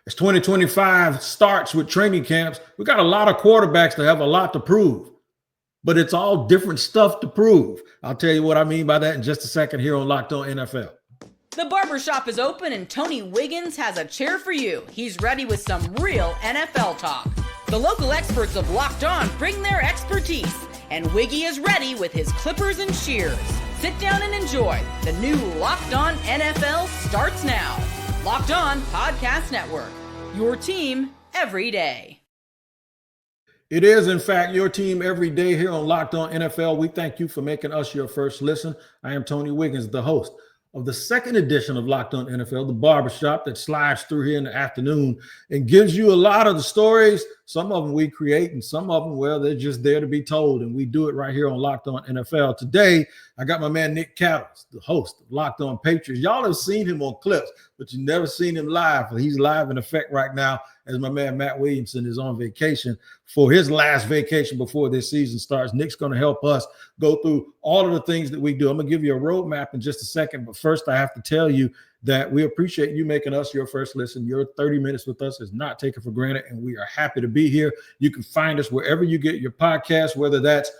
As 2025 starts with training camps, we got a lot of quarterbacks that have a lot to prove, but it's all different stuff to prove. I'll tell you what I mean by that in just a second here on Locked On NFL. The barbershop is open and Tony Wiggins has a chair for you. He's ready with some real NFL talk. The local experts of Locked On bring their expertise, and Wiggy is ready with his clippers and shears. Sit down and enjoy. The new Locked On NFL starts now. Locked On Podcast Network. Your team every day. It is, in fact, your team every day here on Locked On NFL. We thank you for making us your first listen. I am Tony Wiggins, the host of the second edition of Locked On NFL, the barbershop that slides through here in the afternoon and gives you a lot of the stories. Some of them we create and some of them, well, they're just there to be told. And we do it right here on Locked On NFL. Today, I got my man Nick Cattles, the host of Locked On Patriots. Y'all have seen him on clips, but you've never seen him live. He's live in effect right now as my man Matt Williamson is on vacation for his last vacation before this season starts. Nick's going to help us go through all of the things that we do. I'm going to give you a roadmap in just a second, but first I have to tell you that we appreciate you making us your first listen. Your 30 minutes with us is not taken for granted, and we are happy to be here. You can find us wherever you get your podcast, whether that's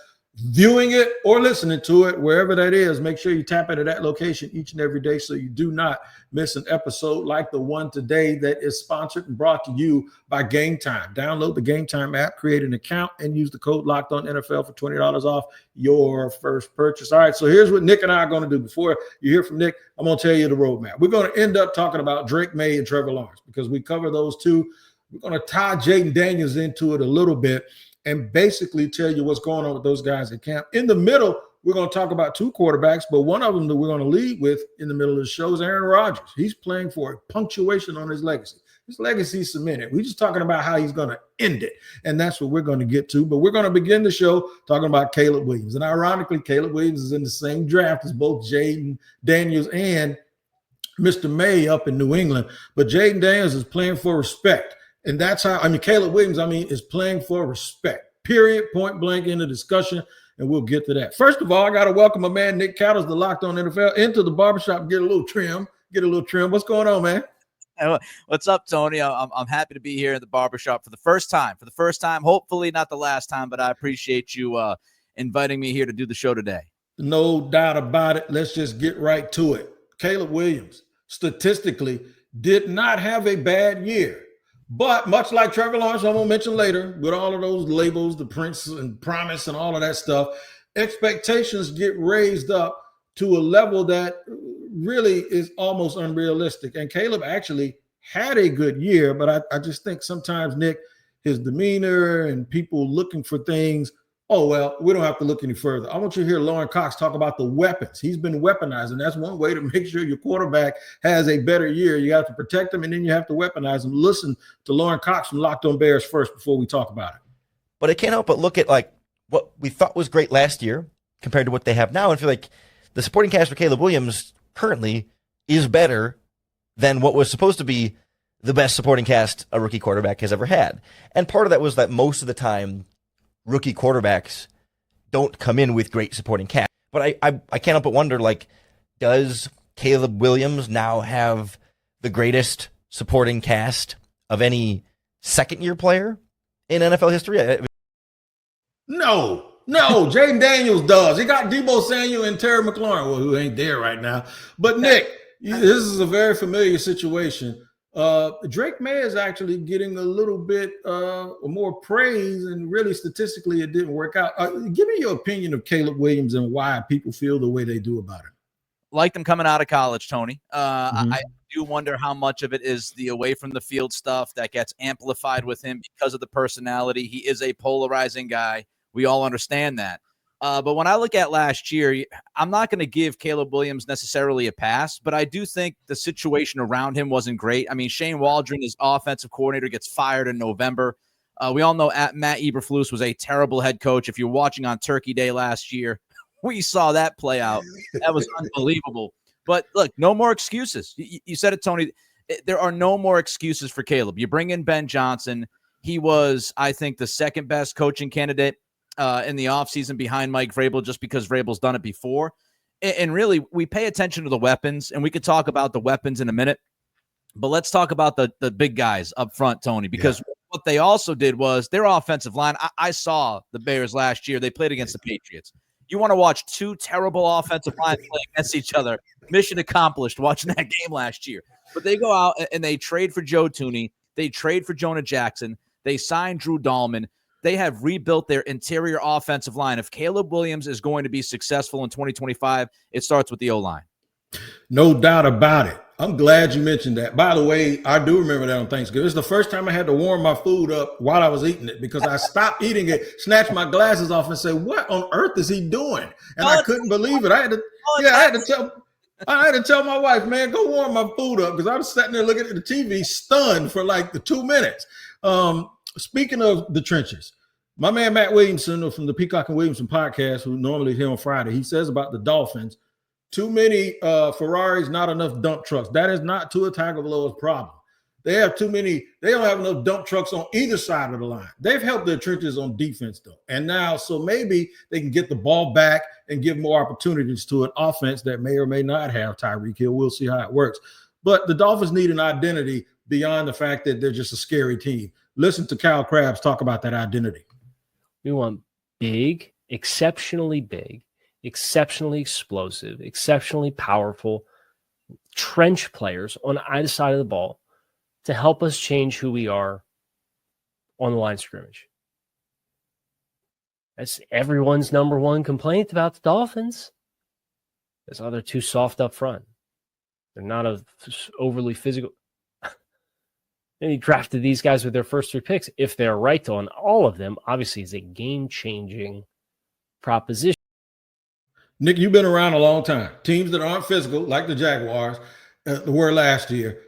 viewing it or listening to it, wherever that is. Make sure you tap into that location each and every day so you do not miss an episode like the one today that is sponsored and brought to you by Game Time. Download the Game Time app, create an account, and use the code Locked On NFL for $20 off your first purchase. All right, so here's what Nick and I are going to do. Before you hear from Nick, I'm going to tell you the roadmap. We're going to end up talking about Drake Maye and Trevor Lawrence because we cover those two. We're going to tie Jaden Daniels into it a little bit and basically tell you what's going on with those guys at camp. In the middle, we're going to talk about two quarterbacks, but one of them that we're going to lead with in the middle of the show is Aaron Rodgers. He's playing for a punctuation on his legacy. His legacy is cemented. We're just talking about how he's going to end it, and that's what we're going to get to. But we're going to begin the show talking about Caleb Williams. And ironically, Caleb Williams is in the same draft as both Jaden Daniels and Mr. Maye up in New England. But Jaden Daniels is playing for respect. And that's how, Caleb Williams, is playing for respect, period, point blank in the discussion, and we'll get to that. First of all, I got to welcome my man Nick Cattles, the Locked On NFL, into the barbershop and get a little trim. What's going on, man? What's up, Tony? I'm happy to be here at the barbershop for the first time, hopefully not the last time, but I appreciate you inviting me here to do the show today. No doubt about it. Let's just get right to it. Caleb Williams, statistically, did not have a bad year. But much like Trevor Lawrence, I'm going to mention later, with all of those labels, the Prince and Promise and all of that stuff, expectations get raised up to a level that really is almost unrealistic. And Caleb actually had a good year, but I just think sometimes, Nick, his demeanor and people looking for things, oh, well, we don't have to look any further. I want you to hear Lauren Cox talk about the weapons. He's been weaponized, and that's one way to make sure your quarterback has a better year. You have to protect him, and then you have to weaponize him. Listen to Lauren Cox from Locked On Bears first before we talk about it. But I can't help but look at what we thought was great last year compared to what they have now and feel like the supporting cast for Caleb Williams currently is better than what was supposed to be the best supporting cast a rookie quarterback has ever had. And part of that was that most of the time rookie quarterbacks don't come in with great supporting cast. But I can't help but wonder, does Caleb Williams now have the greatest supporting cast of any second-year player in NFL history? No, Jaden Daniels does. He got Deebo Samuel and Terry McLaurin, who ain't there right now. But, Nick, this is a very familiar situation. Drake Maye is actually getting a little bit more praise, and really statistically it didn't work out. Give me your opinion of Caleb Williams and why people feel the way they do about him. Like them coming out of college, Tony. I do wonder how much of it is the away from the field stuff that gets amplified with him because of the personality. He is a polarizing guy. We all understand that. But when I look at last year, I'm not going to give Caleb Williams necessarily a pass, but I do think the situation around him wasn't great. Shane Waldron, his offensive coordinator, gets fired in November. We all know Matt Eberflus was a terrible head coach. If you're watching on Turkey Day last year, we saw that play out. That was unbelievable. But look, no more excuses. You said it, Tony. There are no more excuses for Caleb. You bring in Ben Johnson. He was, I think, the second best coaching candidate in the offseason behind Mike Vrabel, just because Vrabel's done it before. And really, we pay attention to the weapons, and we could talk about the weapons in a minute. But let's talk about the big guys up front, Tony, because what they also did was their offensive line. I saw the Bears last year. They played against the Patriots. You want to watch two terrible offensive lines play against each other. Mission accomplished watching that game last year. But they go out and they trade for Joe Thuney. They trade for Jonah Jackson. They signed Drew Dahlman. They have rebuilt their interior offensive line. If Caleb Williams is going to be successful in 2025, it starts with the O-line. No doubt about it. I'm glad you mentioned that. By the way, I do remember that on Thanksgiving. It's the first time I had to warm my food up while I was eating it because I stopped eating it, snatched my glasses off, and said, "What on earth is he doing?" And I couldn't believe it. I had to tell my wife, "Man, go warm my food up," because I was sitting there looking at the TV, stunned for like the 2 minutes. Speaking of the trenches, my man Matt Williamson from the Peacock and Williamson podcast, who normally is here on Friday, he says about the Dolphins. Too many Ferraris, not enough dump trucks. That is not Tua Tagovailoa's problem. They have too many. They don't have enough dump trucks on either side of the line. They've helped their trenches on defense, though. And now, so maybe they can get the ball back and give more opportunities to an offense that may or may not have Tyreek Hill. We'll see how it works. But the Dolphins need an identity beyond the fact that they're just a scary team. Listen to Kyle Krabs talk about that identity. We want big, exceptionally explosive, exceptionally powerful trench players on either side of the ball to help us change who we are on the line of scrimmage. That's everyone's number one complaint about the Dolphins. Is they're too soft up front. They're not overly physical. And he drafted these guys with their first 3 picks. If they're right on all of them, obviously it's a game-changing proposition. Nick, you've been around a long time. Teams that aren't physical, like the Jaguars, were last year.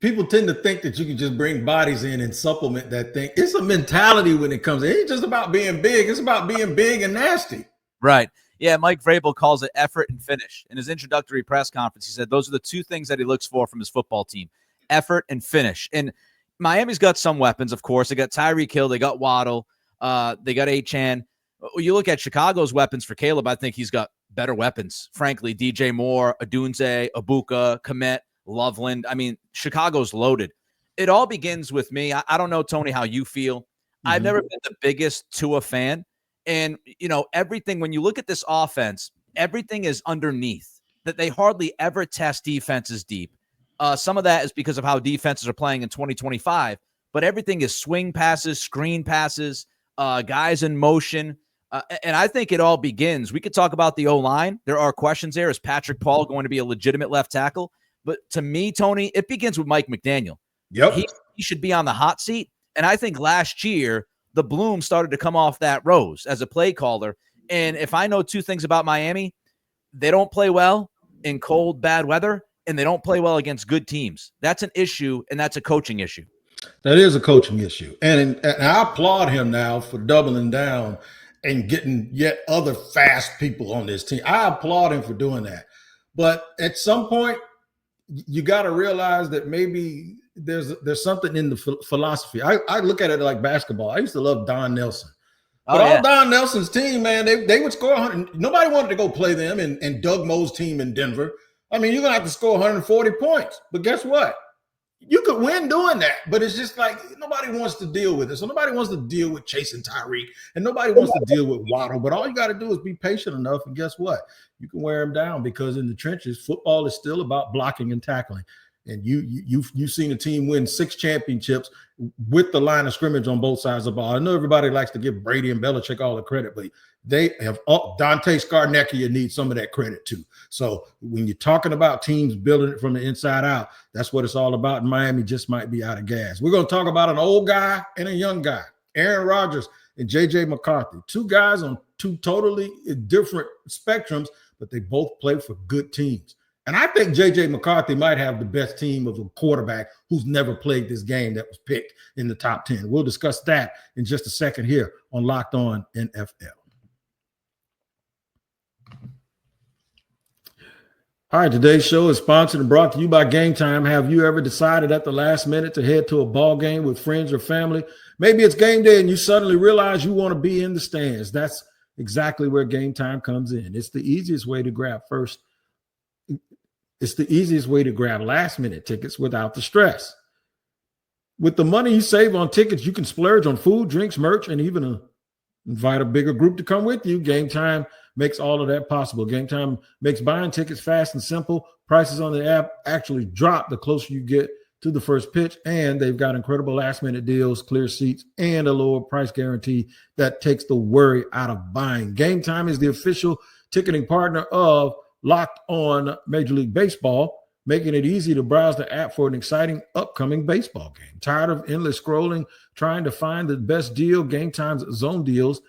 People tend to think that you can just bring bodies in and supplement that thing. It's a mentality when it comes in. It ain't just about being big. It's about being big and nasty. Right. Yeah, Mike Vrabel calls it effort and finish. In his introductory press conference, he said those are the 2 things that he looks for from his football team, effort and finish. And Miami's got some weapons, of course. They got Tyreek Hill. They got Waddle. They got Achane. You look at Chicago's weapons for Caleb, I think he's got better weapons. Frankly, DJ Moore, Odunze, Ibuka, Kmet, Loveland. I mean, Chicago's loaded. It all begins with me. I don't know, Tony, how you feel. Mm-hmm. I've never been the biggest Tua fan. And, everything, when you look at this offense, everything is underneath, that they hardly ever test defenses deep. Some of that is because of how defenses are playing in 2025, but everything is swing passes, screen passes, guys in motion. And I think it all begins. We could talk about the O-line. There are questions there. Is Patrick Paul going to be a legitimate left tackle? But to me, Tony, it begins with Mike McDaniel. Yep. He should be on the hot seat. And I think last year, the bloom started to come off that rose as a play caller. And if I know 2 things about Miami, they don't play well in cold, bad weather, and they don't play well against good teams. That's an issue, and that's a coaching issue. That is a coaching issue. And I applaud him now for doubling down and getting yet other fast people on this team. I applaud him for doing that. But at some point, you got to realize that maybe there's something in the philosophy. I look at it like basketball. I used to love Don Nelson. But all Don Nelson's team, man, they would score 100. Nobody wanted to go play them and Doug Moe's team in Denver. I mean, you're going to have to score 140 points. But guess what? You could win doing that, but it's just like nobody wants to deal with it. So nobody wants to deal with chasing Tyreek, and nobody wants to deal with Waddle. But all you got to do is be patient enough, and guess what? You can wear them down because in the trenches, football is still about blocking and tackling. And you've seen a team win 6 championships with the line of scrimmage on both sides of the ball. I know everybody likes to give Brady and Belichick all the credit, but they have Dante Scarnecchia needs some of that credit too. So when you're talking about teams building it from the inside out, that's what it's all about. Miami just might be out of gas. We're going to talk about an old guy and a young guy, Aaron Rodgers and J.J. McCarthy, 2 guys on 2 totally different spectrums, but they both play for good teams. And I think J.J. McCarthy might have the best team of a quarterback who's never played this game that was picked in the top 10. We'll discuss that in just a second here on Locked On NFL. All right, today's show is sponsored and brought to you by Game Time. Have you ever decided at the last minute to head to a ball game with friends or family? Maybe it's game day and you suddenly realize you want to be in the stands. That's exactly where Game Time comes in. It's the easiest way to grab It's the easiest way to grab last-minute tickets without the stress. With the money you save on tickets, you can splurge on food, drinks, merch, and even invite a bigger group to come with you. Game Time makes all of that possible. Game Time makes buying tickets fast and simple. Prices on the app actually drop the closer you get to the first pitch, and they've got incredible last-minute deals, clear seats, and a lower price guarantee that takes the worry out of buying. Game Time is the official ticketing partner of Locked On Major League Baseball, making it easy to browse the app for an exciting upcoming baseball game. Tired of endless scrolling, trying to find the best deal? Game Time's zone deals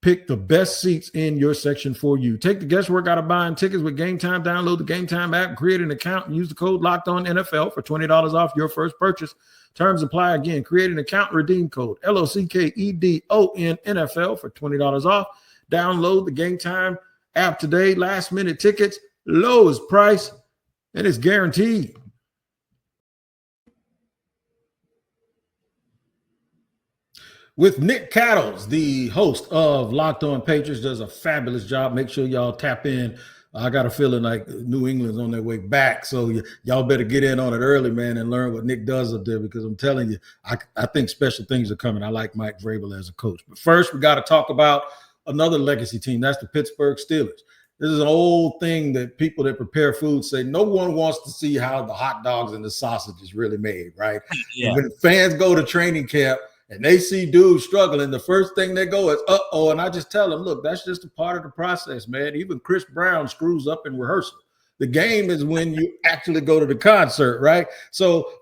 pick the best seats in your section for you. Take the guesswork out of buying tickets with Game Time. Download the Game Time app, create an account, and use the code LOCKEDONNFL for $20 off your first purchase. Terms apply. Again, create an account, redeem code LOCKEDONNFL for $20 off. Download the Game Time app today. Last minute tickets, lowest price, and it's guaranteed. With Nick Cattles, the host of Locked On Patriots, does a fabulous job. Make sure y'all tap in. I got a feeling like New England's on their way back, so y'all better get in on it early, man, and learn what Nick does up there, because I'm telling you, I think special things are coming. I like Mike Vrabel as a coach. But first, we got to talk about another legacy team. That's the Pittsburgh Steelers. This is an old thing that people that prepare food say no one wants to see how the hot dogs and the sausage is really made, right? Yeah. When fans go to training camp and they see dudes struggling, the first thing they go is, uh-oh. And I just tell them, look, that's just a part of the process, man. Even Chris Brown screws up in rehearsal. The game is when you actually go to the concert, right? So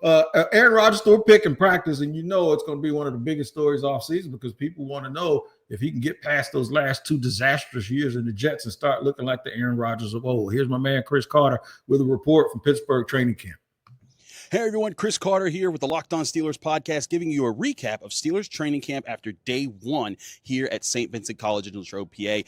Aaron Rodgers threw a pick in practice, and you know it's going to be one of the biggest stories off season, because people want to know if he can get past those last 2 disastrous years in the Jets and start looking like the Aaron Rodgers of old. Here's my man Chris Carter with a report from Pittsburgh training camp. Hey everyone, Chris Carter here with the Locked On Steelers podcast, giving you a recap of Steelers training camp after day 1 here at St. Vincent College in Latrobe, PA.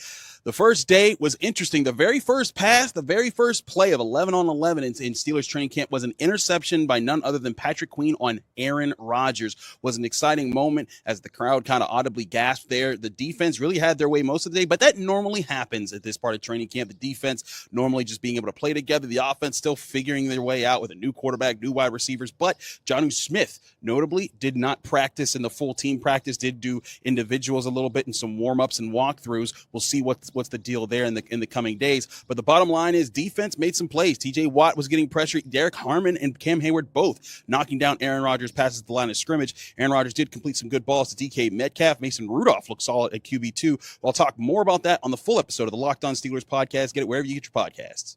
The first day was interesting. The very first pass, the very first play of 11 on 11 in Steelers training camp was an interception by none other than Patrick Queen on Aaron Rodgers. Was an exciting moment as the crowd kind of audibly gasped there. The defense really had their way most of the day, but that normally happens at this part of training camp. The defense normally just being able to play together, the offense still figuring their way out with a new quarterback, new wide receivers. But Jonnu Smith notably did not practice in the full team practice, did do individuals a little bit and some warm-ups and walkthroughs. We'll see what's the deal there in the coming days. But the bottom line is defense made some plays. TJ Watt was getting pressure. Derek Harmon and Cam Hayward both knocking down Aaron Rodgers passes at the line of scrimmage. Aaron Rodgers did complete some good balls to DK Metcalf. Mason Rudolph looked solid at QB2. I'll talk more about that on the full episode of the Locked On Steelers podcast. Get it wherever you get your podcasts.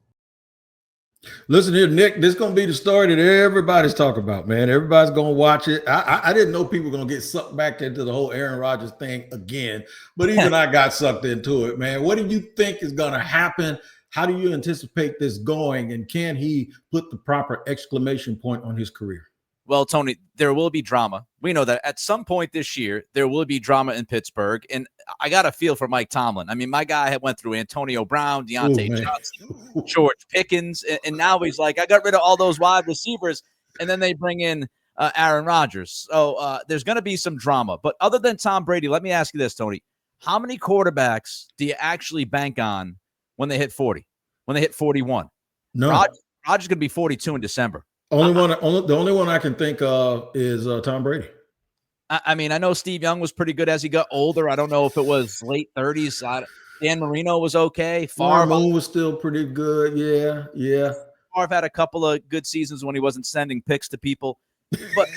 Listen here, Nick, this is going to be the story that everybody's talking about, man. Everybody's going to watch it. I didn't know people were going to get sucked back into the whole Aaron Rodgers thing again, but even I got sucked into it, man. What do you think is going to happen? How do you anticipate this going? And can he put the proper exclamation point on his career? Well, Tony, there will be drama. We know that at some point this year, there will be drama in Pittsburgh. And I got a feel for Mike Tomlin. I mean, my guy had went through Antonio Brown, Deontay Johnson, George Pickens, and now he's like, I got rid of all those wide receivers, and then they bring in Aaron Rodgers. So there's going to be some drama. But other than Tom Brady, let me ask you this, Tony. How many quarterbacks do you actually bank on when they hit 40, when they hit 41? No. Rodgers going to be 42 in December. The only one I can think of is Tom Brady. I mean, I know Steve Young was pretty good as he got older. I don't know if it was late 30s. Dan Marino was okay. Favre was still pretty good. Yeah. Favre had a couple of good seasons when he wasn't sending picks to people. But,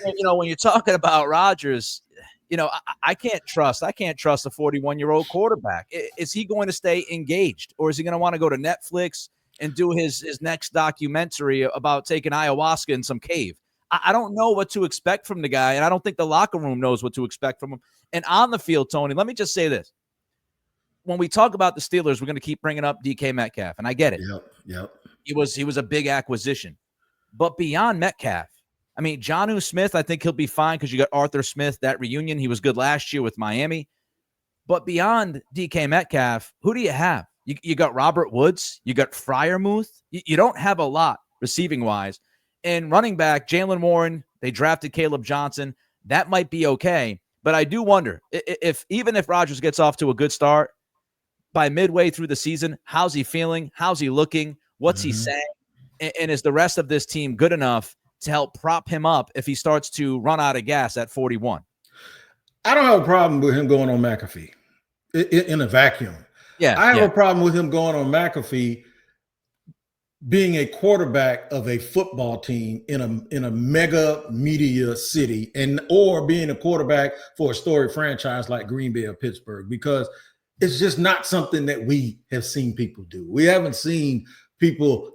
when you're talking about Rodgers, I can't trust a 41-year-old quarterback. Is he going to stay engaged, or is he going to want to go to Netflix and do his next documentary about taking ayahuasca in some cave? I don't know what to expect from the guy, and I don't think the locker room knows what to expect from him. And on the field, Tony, let me just say this. When we talk about the Steelers, we're going to keep bringing up DK Metcalf, and I get it. Yep. He was a big acquisition. But beyond Metcalf, I mean, Jonnu Smith, I think he'll be fine because you got Arthur Smith, that reunion. He was good last year with Miami. But beyond DK Metcalf, who do you have? You got Robert Woods. You got Freiermuth. You don't have a lot receiving-wise. And running back, Jalen Warren, they drafted Caleb Johnson. That might be okay. But I do wonder, even if Rodgers gets off to a good start, by midway through the season, how's he feeling? How's he looking? What's he saying? And is the rest of this team good enough to help prop him up if he starts to run out of gas at 41? I don't have a problem with him going on McAfee in a vacuum. Yeah, I have a problem with him going on McAfee being a quarterback of a football team in a mega media city, or being a quarterback for a storied franchise like Green Bay or Pittsburgh, because it's just not something that we have seen people do. We haven't seen people,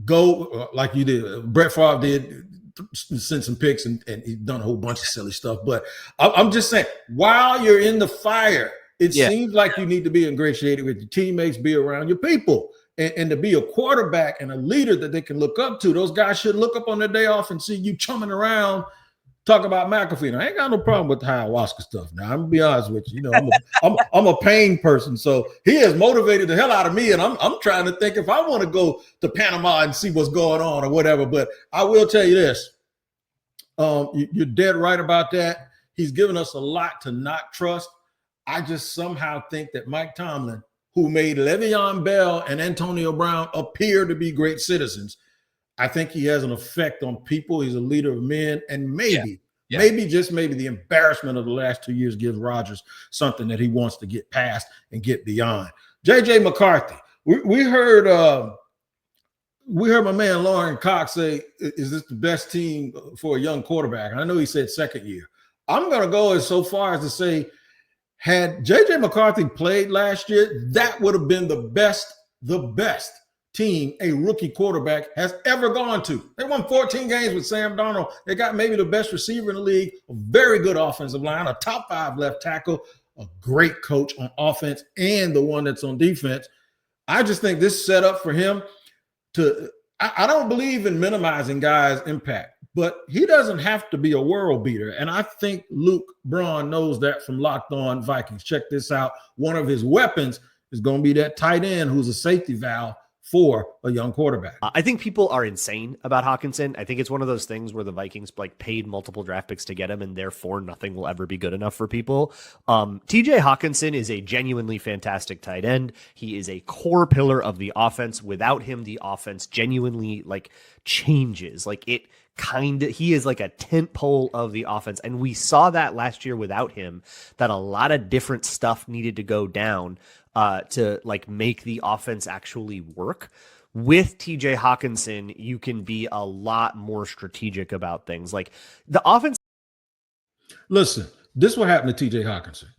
go like you did. Brett Favre did, send some picks, and he's done a whole bunch of silly stuff. But I'm just saying, while you're in the fire, it seems like you need to be ingratiated with your teammates, be around your people. And to be a quarterback and a leader that they can look up to, those guys should look up on their day off and see you chumming around, talk about McAfee. And I ain't got no problem with the ayahuasca stuff. Now, I'm gonna be honest with you. I'm a pain person, so he has motivated the hell out of me. And I'm trying to think if I want to go to Panama and see what's going on or whatever. But I will tell you this: you're dead right about that. He's given us a lot to not trust. I just somehow think that Mike Tomlin, who made Le'Veon Bell and Antonio Brown appear to be great citizens, I think he has an effect on people. He's a leader of men, and maybe the embarrassment of the last 2 years gives Rodgers something that he wants to get past and get beyond. JJ McCarthy, we heard my man Lauren Cox say, "Is this the best team for a young quarterback?" And I know he said second year. I'm going to go as so far as to say, had J.J. McCarthy played last year, that would have been the best team a rookie quarterback has ever gone to. They won 14 games with Sam Darnold. They got maybe the best receiver in the league, a very good offensive line, a top 5 left tackle, a great coach on offense, and the one that's on defense. I just think this set up for him to – I don't believe in minimizing guys' impact, but he doesn't have to be a world beater. And I think Luke Braun knows that from Locked On Vikings. Check this out. One of his weapons is going to be that tight end who's a safety valve for a young quarterback. I think people are insane about Hawkinson. I think it's one of those things where the Vikings paid multiple draft picks to get him, and therefore nothing will ever be good enough for people. TJ Hawkinson is a genuinely fantastic tight end. He is a core pillar of the offense. Without him, the offense genuinely changes. He is like a tent pole of the offense. And we saw that last year without him, that a lot of different stuff needed to go down to make the offense actually work. With TJ Hawkinson, you can be a lot more strategic about things. Like the offense. Listen, this is what happened to TJ Hawkinson.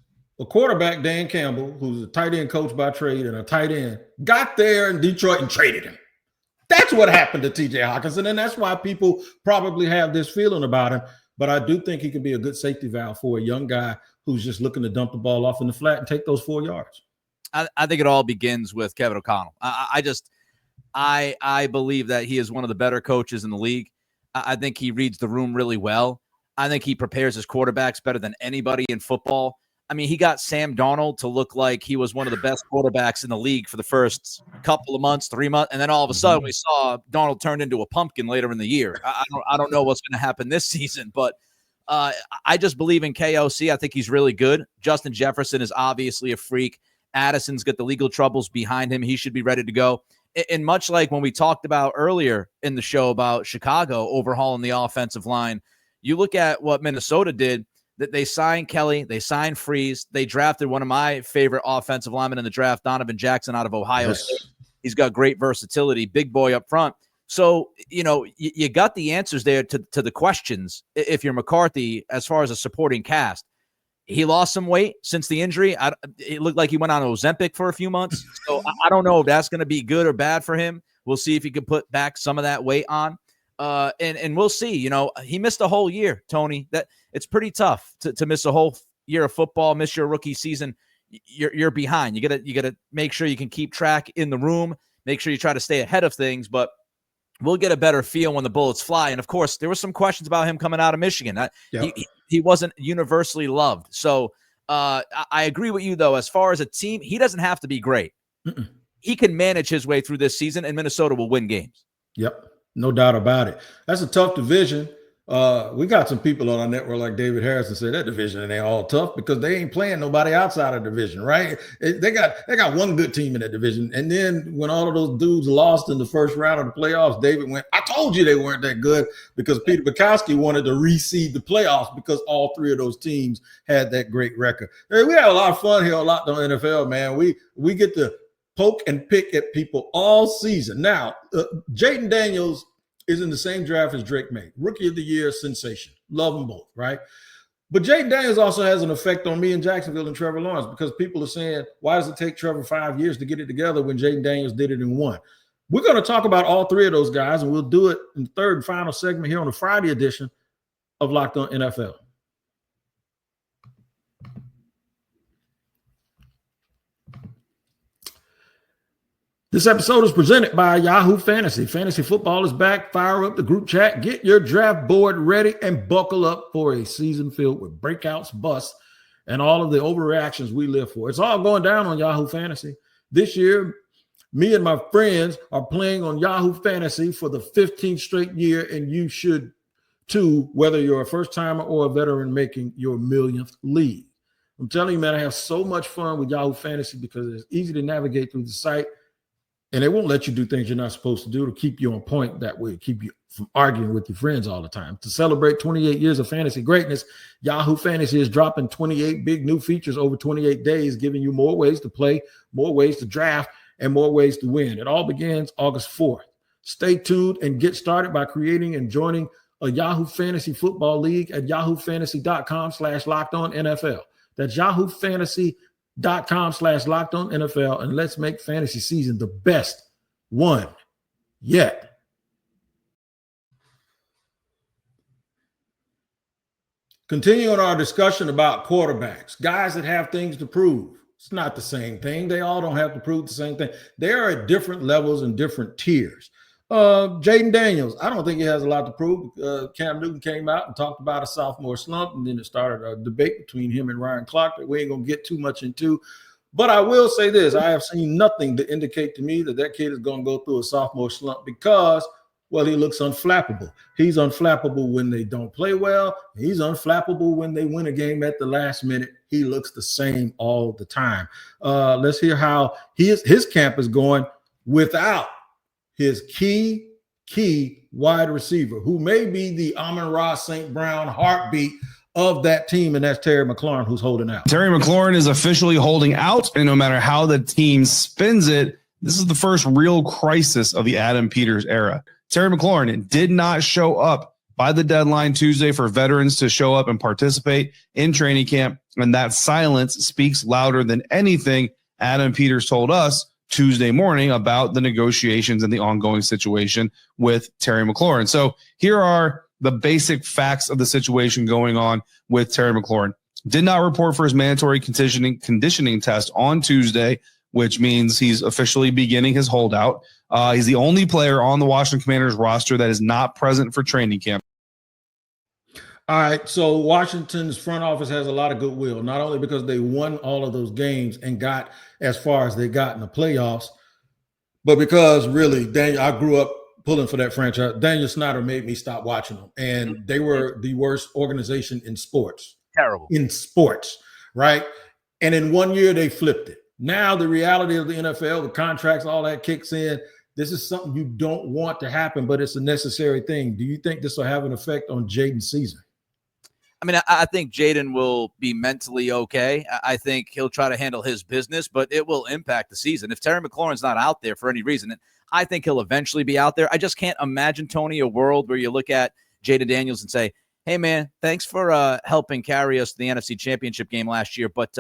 A quarterback, Dan Campbell, who's a tight end coach by trade and a tight end, got there in Detroit and traded him. That's what happened to TJ Hawkinson, and that's why people probably have this feeling about him. But I do think he can be a good safety valve for a young guy who's just looking to dump the ball off in the flat and take those 4 yards. I think it all begins with Kevin O'Connell. I believe that he is one of the better coaches in the league. I think he reads the room really well. I think he prepares his quarterbacks better than anybody in football. I mean, he got Sam Darnold to look like he was one of the best quarterbacks in the league for the first couple of months, 3 months. And then all of a sudden we saw Darnold turned into a pumpkin later in the year. I don't know what's going to happen this season, but I just believe in KOC. I think he's really good. Justin Jefferson is obviously a freak. Addison's got the legal troubles behind him. He should be ready to go. And much like when we talked about earlier in the show about Chicago overhauling the offensive line, you look at what Minnesota did. That they signed Kelly, they signed Freeze, they drafted one of my favorite offensive linemen in the draft, Donovan Jackson out of Ohio State. He's got great versatility, big boy up front. So, you got the answers there to the questions if you're McCarthy as far as a supporting cast. He lost some weight since the injury. It looked like he went on Ozempic for a few months. So I don't know if that's going to be good or bad for him. We'll see if he can put back some of that weight on. And we'll see. He missed a whole year, Tony. That it's pretty tough to miss a whole year of football, miss your rookie season. You're behind. You gotta make sure you can keep track in the room. Make sure you try to stay ahead of things. But we'll get a better feel when the bullets fly. And of course, there were some questions about him coming out of Michigan. He wasn't universally loved. So I agree with you though. As far as a team, he doesn't have to be great. He can manage his way through this season, and Minnesota will win games. Yep. No doubt about it. That's a tough division. We got some people on our network like David Harrison said that division and they all tough because they ain't playing nobody outside of the division, right? They got one good team in that division. And then when all of those dudes lost in the first round of the playoffs, David went, I told you they weren't that good because Peter Bukowski wanted to reseed the playoffs because all three of those teams had that great record. Hey, we had a lot of fun here on Locked On NFL, man. We get to poke and pick at people all season. Now, Jaden Daniels is in the same draft as Drake Maye. Rookie of the Year sensation. Love them both, right? But Jaden Daniels also has an effect on me in Jacksonville and Trevor Lawrence because people are saying, why does it take Trevor 5 years to get it together when Jaden Daniels did it in 1? We're going to talk about all three of those guys, and we'll do it in the third and final segment here on the Friday edition of Locked On NFL. This episode is presented by Yahoo Fantasy. Fantasy football is back. Fire up the group chat. Get your draft board ready and buckle up for a season filled with breakouts, busts, and all of the overreactions we live for. It's all going down on Yahoo Fantasy. This year, me and my friends are playing on Yahoo Fantasy for the 15th straight year, and you should too, whether you're a first-timer or a veteran making your millionth league. I'm telling you, man, I have so much fun with Yahoo Fantasy because it's easy to navigate through the site. And they won't let you do things you're not supposed to do to keep you on point that way, keep you from arguing with your friends all the time. To celebrate 28 years of fantasy greatness, Yahoo Fantasy is dropping 28 big new features over 28 days, giving you more ways to play, more ways to draft, and more ways to win. It all begins August 4th. Stay tuned and get started by creating and joining a Yahoo Fantasy Football League at yahoofantasy.com/lockedonnfl. That's yahoofantasy.com/lockedonnfl, and let's make fantasy season the best one yet. Continuing our discussion about quarterbacks, guys that have things to prove. It's not the same thing. They all don't have to prove the same thing. They are at different levels and different tiers. Jaden Daniels, I don't think he has a lot to prove. Cam Newton came out and talked about a sophomore slump, and then it started a debate between him and Ryan Clark that we ain't going to get too much into. But I will say this. I have seen nothing to indicate to me that kid is going to go through a sophomore slump because, well, he looks unflappable. He's unflappable when they don't play well. He's unflappable when they win a game at the last minute. He looks the same all the time. Let's hear how his camp is going without his key wide receiver, who may be the Amon-Ra St. Brown heartbeat of that team, and that's Terry McLaurin, who's holding out. Terry McLaurin is officially holding out, and no matter how the team spins it, this is the first real crisis of the Adam Peters era. Terry McLaurin did not show up by the deadline Tuesday for veterans to show up and participate in training camp, and that silence speaks louder than anything Adam Peters told us Tuesday morning about the negotiations and the ongoing situation with Terry McLaurin. So here are the basic facts of the situation going on with Terry McLaurin. Did not report for his mandatory conditioning test on Tuesday, which means he's officially beginning his holdout. He's the only player on the Washington Commanders roster that is not present for training camp. All right, so Washington's front office has a lot of goodwill, not only because they won all of those games and got as far as they got in the playoffs, but because really, I grew up pulling for that franchise. Daniel Snyder made me stop watching them, and they were the worst organization in sports. Terrible. In sports, right? And in 1 year, they flipped it. Now the reality of the NFL, the contracts, all that kicks in. This is something you don't want to happen, but it's a necessary thing. Do you think this will have an effect on Jaden's season? I mean, I think Jaden will be mentally okay. I think he'll try to handle his business, but it will impact the season. If Terry McLaurin's not out there for any reason, I think he'll eventually be out there. I just can't imagine, Tony, a world where you look at Jaden Daniels and say, hey, man, thanks for helping carry us to the NFC Championship game last year, but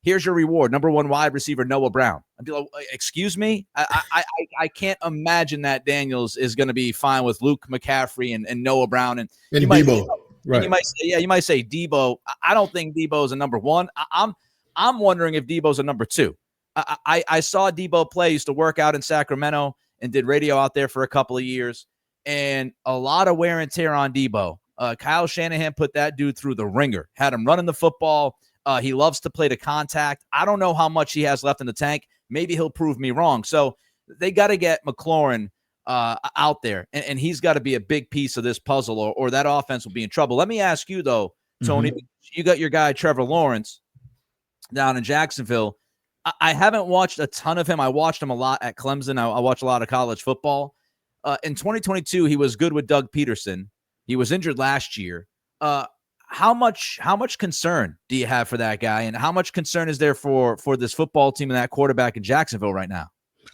here's your reward, number one wide receiver Noah Brown. I'd be like, excuse me? I can't imagine that Daniels is going to be fine with Luke McCaffrey and Noah Brown. And Debo. Right. You might say Debo. I don't think Debo is a number one. I'm wondering if Debo's a number two. I saw Debo play, used to work out in Sacramento and did radio out there for a couple of years, and a lot of wear and tear on Debo. Kyle Shanahan put that dude through the ringer, had him running the football. He loves to play to contact. I don't know how much he has left in the tank. Maybe he'll prove me wrong. So they got to get McLaurin out there, and he's got to be a big piece of this puzzle, or that offense will be in trouble. Let me ask you though, Tony, you got your guy Trevor Lawrence down in Jacksonville. I haven't watched a ton of him. I watched him a lot at Clemson. I watched a lot of college football. In 2022, he was good with Doug Peterson. He was injured last year. How much concern do you have for that guy, and how much concern is there for this football team and that quarterback in Jacksonville right now?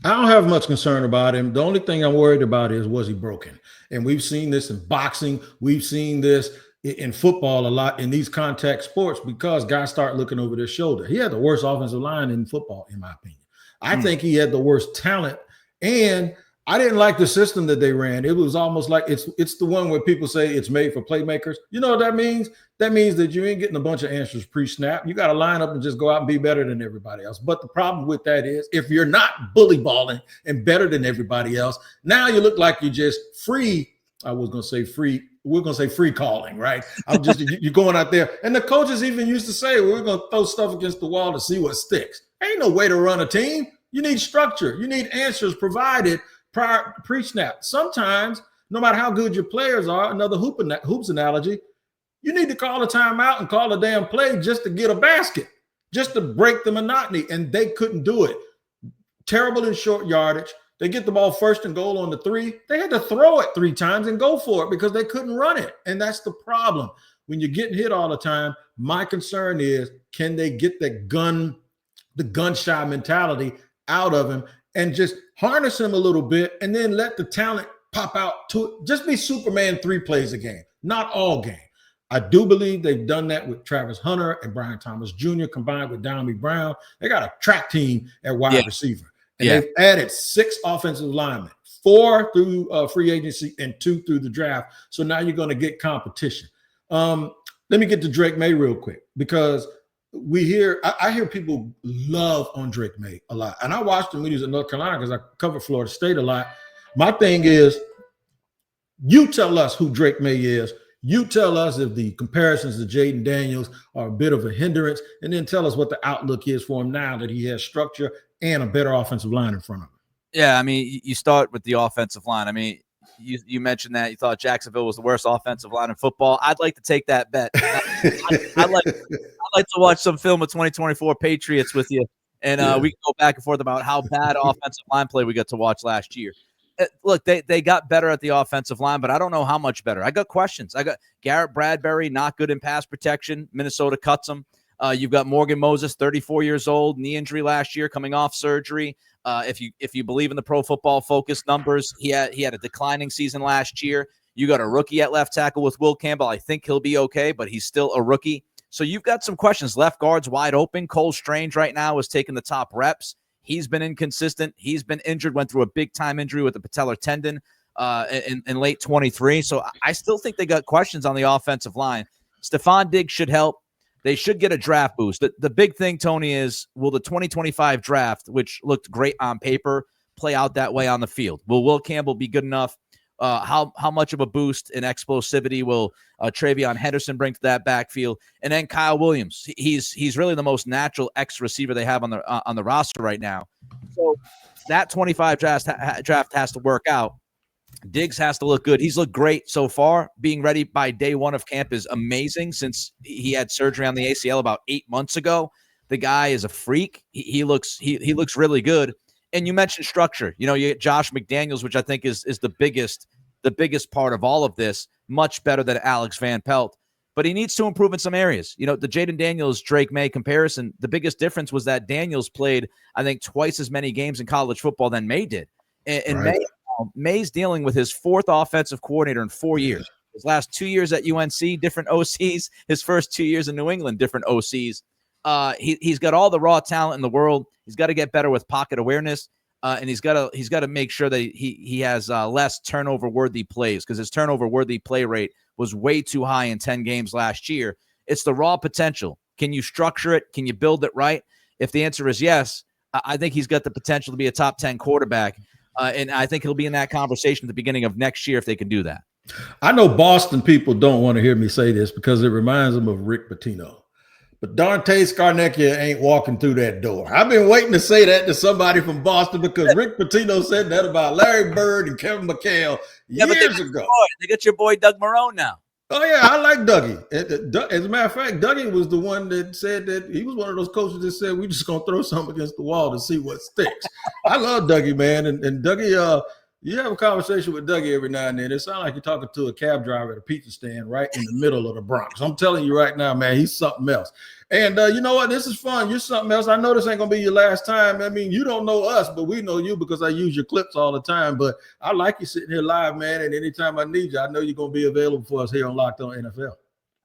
I don't have much concern about him. The only thing I'm worried about is, was he broken? And we've seen this in boxing. We've seen this in football a lot in these contact sports because guys start looking over their shoulder. He had the worst offensive line in football, in my opinion. I think he had the worst talent, and I didn't like the system that they ran. It was almost like it's the one where people say it's made for playmakers. You know what that means? That means that you ain't getting a bunch of answers pre-snap. You got to line up and just go out and be better than everybody else. But the problem with that is if you're not bully balling and better than everybody else, now you look like you're just free. I was going to say free. We're going to say free calling, right? You're going out there. And the coaches even used to say, we're going to throw stuff against the wall to see what sticks. Ain't no way to run a team. You need structure. You need answers provided pre-snap. Sometimes, no matter how good your players are, another hoops analogy, you need to call a timeout and call a damn play just to get a basket, just to break the monotony. And they couldn't do it. Terrible in short yardage. They get the ball first and goal on the 3. They had to throw it 3 times and go for it because they couldn't run it. And that's the problem. When you're getting hit all the time, my concern is, can they get the gunshot mentality out of him and just harness him a little bit and then let the talent pop out to it. Just be Superman 3 plays a game, not all game. I do believe they've done that with Travis Hunter and Brian Thomas Jr. combined with Downey Brown. They got a track team at wide receiver. And they've added 6 offensive linemen, 4 through free agency and 2 through the draft. So now you're going to get competition. Let me get to Drake Maye real quick because I hear people love on Drake Maye a lot. And I watched him when he was in North Carolina because I covered Florida State a lot. My thing is, you tell us who Drake Maye is. You tell us if the comparisons to Jaden Daniels are a bit of a hindrance, and then tell us what the outlook is for him now that he has structure and a better offensive line in front of him. Yeah, I mean, you start with the offensive line. I mean, you mentioned that you thought Jacksonville was the worst offensive line in football. I'd like to take that bet. I'd like to watch some film of 2024 Patriots with you, and we can go back and forth about how bad offensive line play we got to watch last year. Look, they got better at the offensive line, but I don't know how much better. I got questions. I got Garrett Bradbury, not good in pass protection. Minnesota cuts him. You've got Morgan Moses, 34 years old, knee injury last year, coming off surgery. If you believe in the Pro Football Focus numbers, he had a declining season last year. You got a rookie at left tackle with Will Campbell. I think he'll be okay, but he's still a rookie. So you've got some questions. Left guard's wide open. Cole Strange right now is taking the top reps. He's been inconsistent. He's been injured, went through a big-time injury with the patellar tendon in late 23. So I still think they got questions on the offensive line. Stephon Diggs should help. They should get a draft boost. The big thing, Tony, is will the 2025 draft, which looked great on paper, play out that way on the field? Will Will Campbell be good enough? How much of a boost in explosivity will Travion Henderson bring to that backfield? And then Kyle Williams, he's really the most natural X receiver they have on the roster right now. So that 25 draft has to work out. Diggs has to look good. He's looked great so far. Being ready by day 1 of camp is amazing since he had surgery on the ACL about 8 months ago. The guy is a freak. He looks really good. And you mentioned structure. You get Josh McDaniels, which I think is the biggest part of all of this, much better than Alex Van Pelt. But he needs to improve in some areas. The Jaden Daniels-Drake Maye comparison, the biggest difference was that Daniels played, I think, twice as many games in college football than Maye did. And right. May's dealing with his 4th offensive coordinator in 4 years. His last 2 years at UNC, different OCs. His first 2 years in New England, different OCs. He's got all the raw talent in the world. He's got to get better with pocket awareness, and he's got to make sure that he has less turnover-worthy plays because his turnover-worthy play rate was way too high in 10 games last year. It's the raw potential. Can you structure it? Can you build it right? If the answer is yes, I think he's got the potential to be a top 10 quarterback, and I think he'll be in that conversation at the beginning of next year if they can do that. I know Boston people don't want to hear me say this because it reminds them of Rick Pitino. but Dante Scarnecchia ain't walking through that door. I've been waiting to say that to somebody from Boston because Rick Pitino said that about Larry Bird and Kevin McHale years ago. They got your boy Doug Marrone now. Oh, yeah, I like Dougie. As a matter of fact, Dougie was the one that said that he was one of those coaches that said, we're just going to throw something against the wall to see what sticks. I love Dougie, man. And Dougie, you have a conversation with Dougie every now and then. It sounds like you're talking to a cab driver at a pizza stand right in the middle of the Bronx. I'm telling you right now, man, he's something else. And you know what? This is fun. You're something else. I know this ain't going to be your last time. I mean, you don't know us, but we know you because I use your clips all the time. But I like you sitting here live, man. And anytime I need you, I know you're going to be available for us here on Locked On NFL.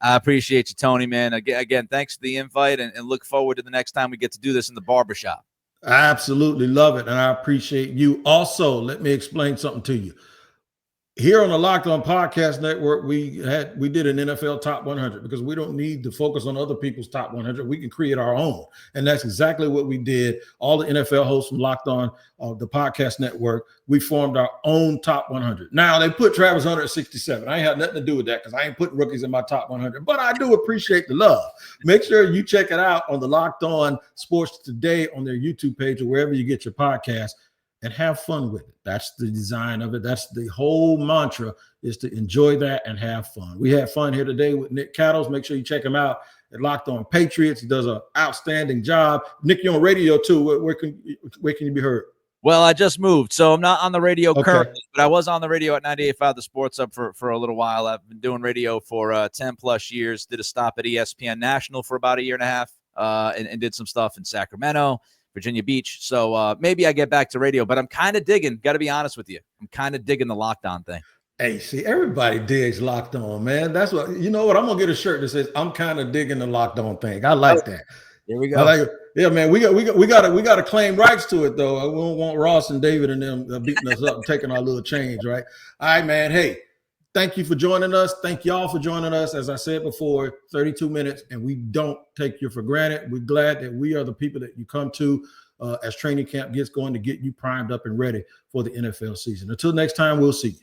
I appreciate you, Tony, man. Again, thanks for the invite and look forward to the next time we get to do this in the barbershop. I absolutely love it. And I appreciate you. Also, let me explain something to you. Here on the Locked On Podcast Network, we did an NFL Top 100 because we don't need to focus on other people's Top 100. We can create our own. And that's exactly what we did. All the NFL hosts from Locked On, the Podcast Network, we formed our own Top 100. Now, they put Travis Hunter at 67. I ain't had nothing to do with that because I ain't putting rookies in my Top 100. But I do appreciate the love. Make sure you check it out on the Locked On Sports Today on their YouTube page or wherever you get your podcast. And have fun with it. That's the design of it. That's the whole mantra, is to enjoy that and have fun. We had fun here today with Nick Cattles. Make sure you check him out at Locked On Patriots. He does an outstanding job. Nick, you're on radio too. Where can you be heard? Well, I just moved, so I'm not on the radio currently, but I was on the radio at 98.5 The Sports Hub for a little while. I've been doing radio for 10 plus years. Did a stop at ESPN National for about a year and a half, and did some stuff in Sacramento, Virginia Beach. So maybe I get back to radio, but I'm kind of digging, got to be honest with you. I'm kind of digging the Locked On thing. Hey, see, everybody digs Locked On, man. That's what, you know what? I'm going to get a shirt that says, I'm kind of digging the Locked On thing. I like that. Here we go. I like it. Yeah, man, we got to claim rights to it, though. We don't want Ross and David and them beating us up and taking our little change, right? All right, man. Hey, thank you for joining us. Thank y'all for joining us. As I said before, 32 minutes, and we don't take you for granted. We're glad that we are the people that you come to as training camp gets going to get you primed up and ready for the NFL season. Until next time, we'll see you.